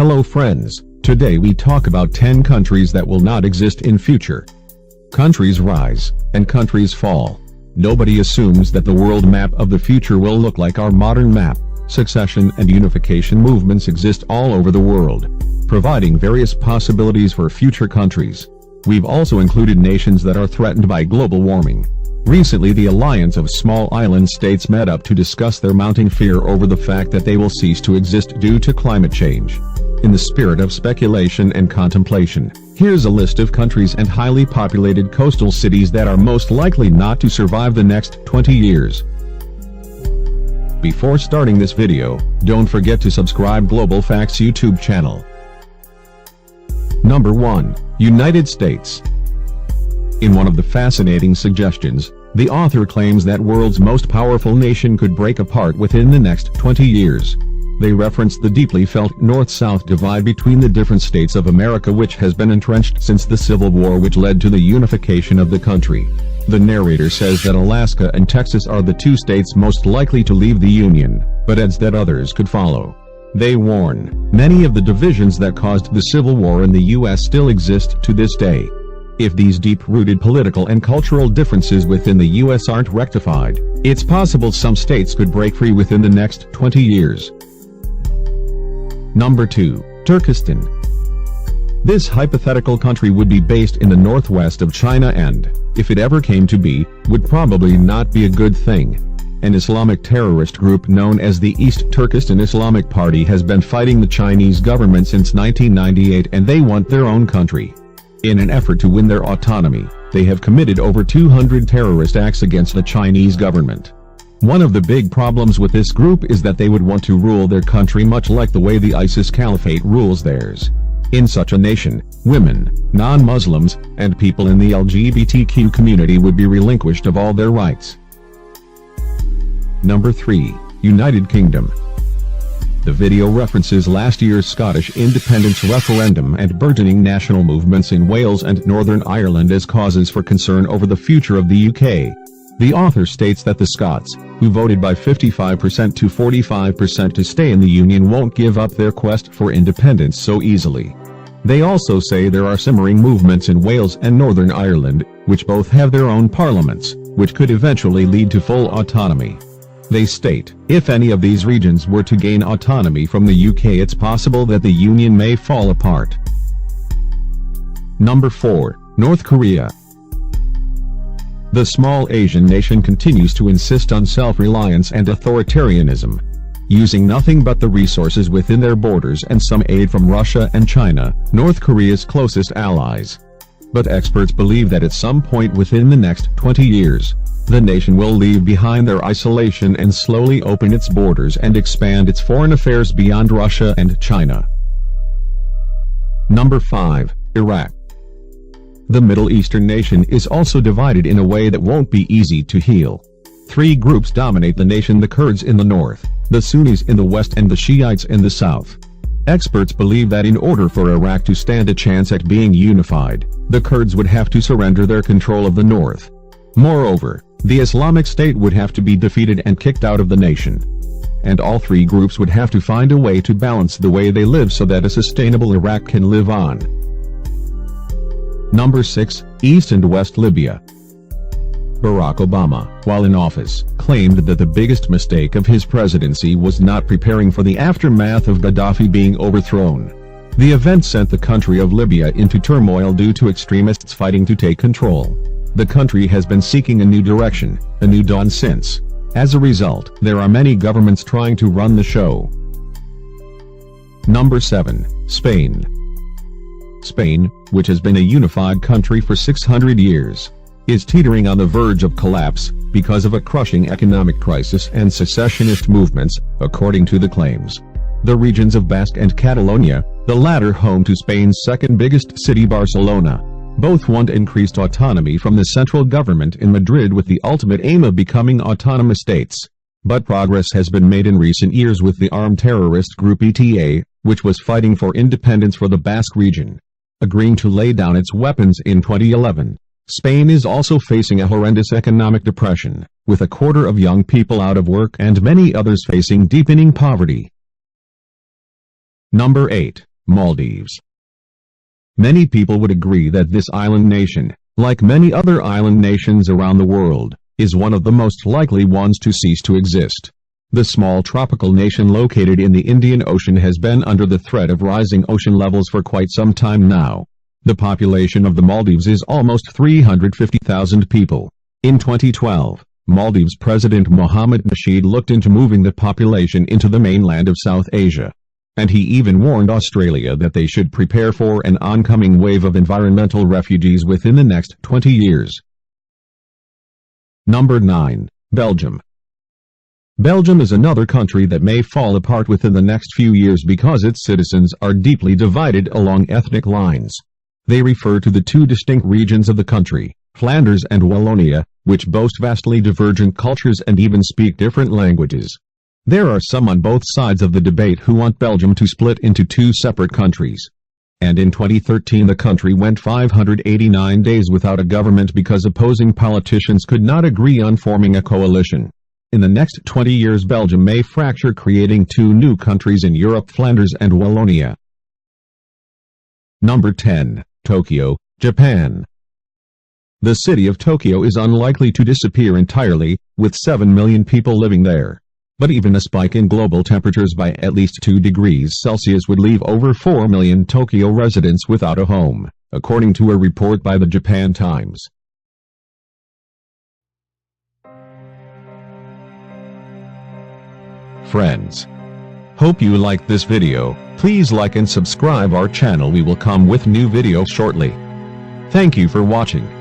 Hello friends, today we talk about 10 countries that will not exist in future. Countries rise, and countries fall. Nobody assumes that the world map of the future will look like our modern map. Succession and unification movements exist all over the world, providing various possibilities for future countries. We've also included nations that are threatened by global warming. Recently, the alliance of small island states met up to discuss their mounting fear over the fact that they will cease to exist due to climate change. In the spirit of speculation and contemplation, here's a list of countries and highly populated coastal cities that are most likely not to survive the next 20 years. Before starting this video, don't forget to subscribe Global Facts YouTube channel. Number 1. United States. In one of the fascinating suggestions, the author claims that world's most powerful nation could break apart within the next 20 years. They reference the deeply felt North-South divide between the different states of America, which has been entrenched since the Civil War, which led to the unification of the country. The narrator says that Alaska and Texas are the two states most likely to leave the Union, but adds that others could follow. They warn, many of the divisions that caused the Civil War in the U.S. still exist to this day. If these deep-rooted political and cultural differences within the U.S. aren't rectified, it's possible some states could break free within the next 20 years. Number 2. Turkistan. This hypothetical country would be based in the northwest of China and, if it ever came to be, would probably not be a good thing. An Islamic terrorist group known as the East Turkestan Islamic Party has been fighting the Chinese government since 1998, and they want their own country. In an effort to win their autonomy, they have committed over 200 terrorist acts against the Chinese government. One of the big problems with this group is that they would want to rule their country much like the way the ISIS Caliphate rules theirs. In such a nation, women, non-Muslims, and people in the LGBTQ community would be relinquished of all their rights. Number 3. United Kingdom. The video references last year's Scottish independence referendum and burgeoning national movements in Wales and Northern Ireland as causes for concern over the future of the UK. The author states that the Scots, who voted by 55% to 45% to stay in the Union, won't give up their quest for independence so easily. They also say there are simmering movements in Wales and Northern Ireland, which both have their own parliaments, which could eventually lead to full autonomy. They state, if any of these regions were to gain autonomy from the UK, it's possible that the Union may fall apart. Number 4. North Korea. The small Asian nation continues to insist on self-reliance and authoritarianism. Using nothing but the resources within their borders and some aid from Russia and China, North Korea's closest allies. But experts believe that at some point within the next 20 years, the nation will leave behind their isolation and slowly open its borders and expand its foreign affairs beyond Russia and China. Number 5. Iraq. The Middle Eastern nation is also divided in a way that won't be easy to heal. 3 groups dominate the nation: the Kurds in the north, the Sunnis in the west, and the Shiites in the south. Experts believe that in order for Iraq to stand a chance at being unified, the Kurds would have to surrender their control of the north. Moreover, the Islamic State would have to be defeated and kicked out of the nation. And all 3 groups would have to find a way to balance the way they live so that a sustainable Iraq can live on. Number 6. East and West Libya. Barack Obama, while in office, claimed that the biggest mistake of his presidency was not preparing for the aftermath of Gaddafi being overthrown. The event sent the country of Libya into turmoil due to extremists fighting to take control. The country has been seeking a new direction, a new dawn since. As a result, there are many governments trying to run the show. Number 7. Spain. Spain, which has been a unified country for 600 years, is teetering on the verge of collapse because of a crushing economic crisis and secessionist movements, according to the claims. The regions of Basque and Catalonia, the latter home to Spain's second biggest city, Barcelona, both want increased autonomy from the central government in Madrid with the ultimate aim of becoming autonomous states. But progress has been made in recent years with the armed terrorist group ETA, which was fighting for independence for the Basque region, agreeing to lay down its weapons in 2011. Spain is also facing a horrendous economic depression, with a quarter of young people out of work and many others facing deepening poverty. Number 8. Maldives. Many people would agree that this island nation, like many other island nations around the world, is one of the most likely ones to cease to exist. The small tropical nation located in the Indian Ocean has been under the threat of rising ocean levels for quite some time now. The population of the Maldives is almost 350,000 people. In 2012, Maldives President Mohammed Nasheed looked into moving the population into the mainland of South Asia. And he even warned Australia that they should prepare for an oncoming wave of environmental refugees within the next 20 years. Number 9. Belgium. Belgium is another country that may fall apart within the next few years because its citizens are deeply divided along ethnic lines. They refer to the two distinct regions of the country, Flanders and Wallonia, which boast vastly divergent cultures and even speak different languages. There are some on both sides of the debate who want Belgium to split into two separate countries. And in 2013 the country went 589 days without a government because opposing politicians could not agree on forming a coalition. In the next 20 years Belgium may fracture, creating two new countries in Europe, Flanders and Wallonia. Number 10. Tokyo, Japan. The city of Tokyo is unlikely to disappear entirely, with 7 million people living there. But even a spike in global temperatures by at least 2 degrees Celsius would leave over 4 million Tokyo residents without a home, according to a report by the Japan Times. Friends, hope you liked this video. Please like and subscribe our channel. We will come with new videos shortly. Thank you for watching.